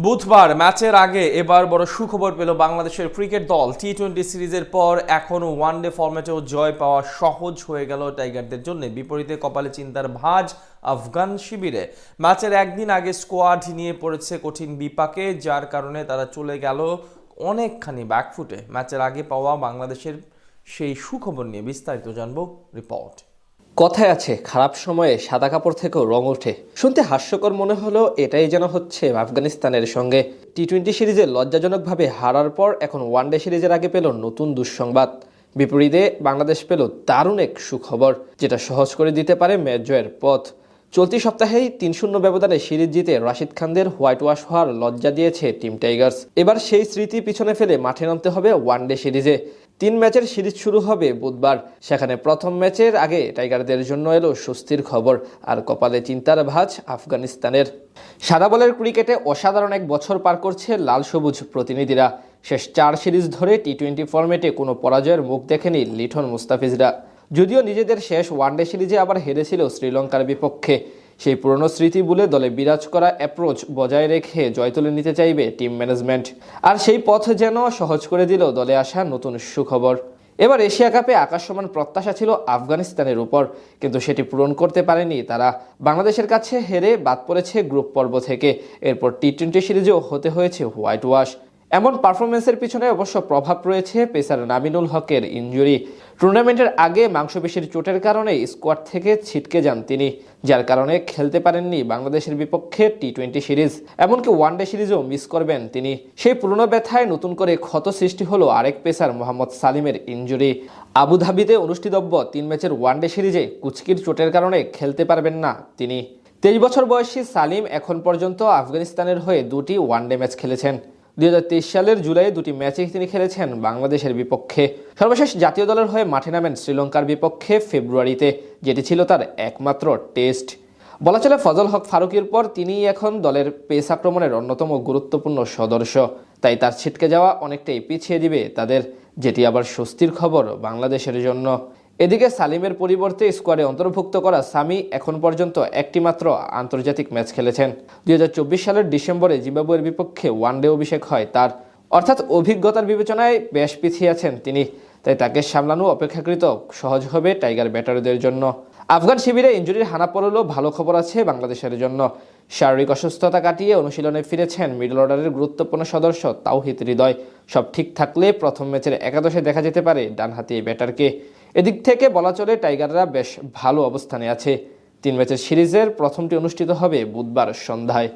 বুধবার ম্যাচের আগে এবার বড় সুখবর পেল বাংলাদেশের ক্রিকেট দল। টি-20 সিরিজের পর এখনও ওয়ানডে ফরম্যাটেও জয় পাওয়া সহজ হয়ে গেল টাইগারদের জন্য। বিপরীতে কপালে চিন্তার ভাঁজ আফগান শিবিরে। ম্যাচের একদিন আগে স্কোয়াড নিয়ে পড়েছে কঠিন বিপাকে, যার কারণে তারা চলে গেল অনেকখানি ব্যাকফুটে। ম্যাচের আগে পাওয়া বাংলাদেশের সেই সুখবর নিয়ে বিস্তারিত জানবো রিপোর্ট। কথায় আছে, খারাপ সময়ে সাদা কাপড় থেকেও রং ওঠে। শুনতে হাস্যকর মনে হলো এটাই যেন হচ্ছে আফগানিস্তানের সঙ্গে। টি-20 সিরিজে লজ্জাজনকভাবে হারার পর এখন ওয়ানডে সিরিজের আগে পেল নতুন দুঃসংবাদ। বিপরীতে বাংলাদেশ পেল দারুণ এক সুখবর, যেটা সহজ করে দিতে পারে ম্যাচ জয়ের পথ। চলতি সপ্তাহেই ৩-০ ব্যবধানে সিরিজ জিতে রাশিদ খানদের হোয়াইট ওয়াশ হওয়ার লজ্জা দিয়েছে টিম টাইগার্স। এবার সেই স্মৃতি পিছনে ফেলে মাঠে নামতে হবে ওয়ানডে সিরিজে। ৩ ম্যাচের সিরিজ শুরু হবে বুধবার। সেখানে প্রথম ম্যাচের আগে টাইগারদের জন্য এলো স্বস্তির খবর, আর কপালে চিন্তার ভাঁজ আফগানিস্তানের। সাদা বলের ক্রিকেটে অসাধারণ এক বছর পার করছে লাল সবুজ প্রতিনিধিরা। শেষ ৪ সিরিজ ধরে টি-20 ফরম্যাটে কোনো পরাজয়ের মুখ দেখেনি লিটন মুস্তাফিজরা। যদিও নিজেদের শেষ ওয়ানডে সিরিজে আবার হেরেছিল শ্রীলঙ্কার বিপক্ষে। সেই পুরনো স্মৃতি ভুলে দলে বিরাজ করা অ্যাপ্রোচ বজায় রেখে জয় তুলে নিতে চাইবে টিম ম্যানেজমেন্ট। আর সেই পথ যেন সহজ করে দিল দলে আসা নতুন সুখবর। এবার এশিয়া কাপে আকাশসমান প্রত্যাশা ছিল আফগানিস্তানের উপর, কিন্তু সেটি পূরণ করতে পারেনি তারা। বাংলাদেশের কাছে হেরে বাদ পড়েছে গ্রুপ পর্ব থেকে। এরপর টি-20 সিরিজেও হতে হয়েছে হোয়াইট ওয়াশ। এমন পারফরমেন্সের পিছনে অবশ্য প্রভাব রয়েছে পেসার নামিনুল হকের ইনজুরি। টুর্নামেন্টের আগে মাংসপেশির চোটের কারণে স্কোয়াড থেকে ছিটকে যান তিনি, যার কারণে খেলতে পারেননি বাংলাদেশের বিপক্ষে টি-20 সিরিজ। এমনকি ওয়ানডে সিরিজও মিস করবেন তিনি। সেই পুরনো ব্যথায় নতুন করে ক্ষত সৃষ্টি হলো আরেক পেসার মোহাম্মদ সালিমের ইনজুরি। আবুধাবিতে অনুষ্ঠিতব্য ৩ ম্যাচের ওয়ানডে সিরিজে কুচকির চোটের কারণে খেলতে পারবেন না তিনি। 23 বছর বয়সী সালিম এখন পর্যন্ত আফগানিস্তানের হয়ে 2টি ওয়ানডে ম্যাচ খেলেছেন। 2023 সালের জুলাইয়ে 2টি ম্যাচেই তিনি খেলেছেন বাংলাদেশের বিপক্ষে। সর্বশেষ জাতীয় দলের হয়ে মাঠে নামেন শ্রীলঙ্কার বিপক্ষে ফেব্রুয়ারিতে, যেটি ছিল তার একমাত্র টেস্ট। বলা চলে ফজল হক ফারুকীর পর তিনিই এখন দলের পেস আক্রমণের অন্যতম গুরুত্বপূর্ণ সদস্য। তাই তার ছিটকে যাওয়া অনেকটাই পিছিয়ে দিবে তাদের, যেটি আবার স্বস্তির খবর বাংলাদেশের জন্য। এদিকে সালিমের পরিবর্তে স্কোয়াডে অন্তর্ভুক্ত করা সামি এখন পর্যন্ত একটি মাত্র আন্তর্জাতিক ম্যাচ খেলেছেন। 2024 সালের ডিসেম্বরে জিম্বাবুয়ের বিপক্ষে ওয়ানডে অভিষেক হয় তার। অর্থাৎ অভিজ্ঞতার বিবেচনায় বেশ পিছিয়ে আছেন তিনি। তাই তাকে সামলানো অপেক্ষাকৃত সহজ হবে টাইগার ব্যাটারদের জন্য। আফগান শিবিরে ইনজুরির হানা পড়লেও ভালো খবর আছে বাংলাদেশের জন্য। শারীরিক অসুস্থতা কাটিয়ে অনুশীলনে ফিরেছেন মিডল অর্ডারের গুরুত্বপূর্ণ সদস্য তাওহিদ হৃদয়। সব ঠিক থাকলে প্রথম ম্যাচের একাদশে দেখা যেতে পারে ডানহাতি ব্যাটারকে। এদিক থেকে বলা চলে টাইগাররা বেশ ভালো অবস্থানে আছে। 3 ম্যাচের সিরিজের প্রথমটি অনুষ্ঠিত হবে বুধবার সন্ধ্যায়।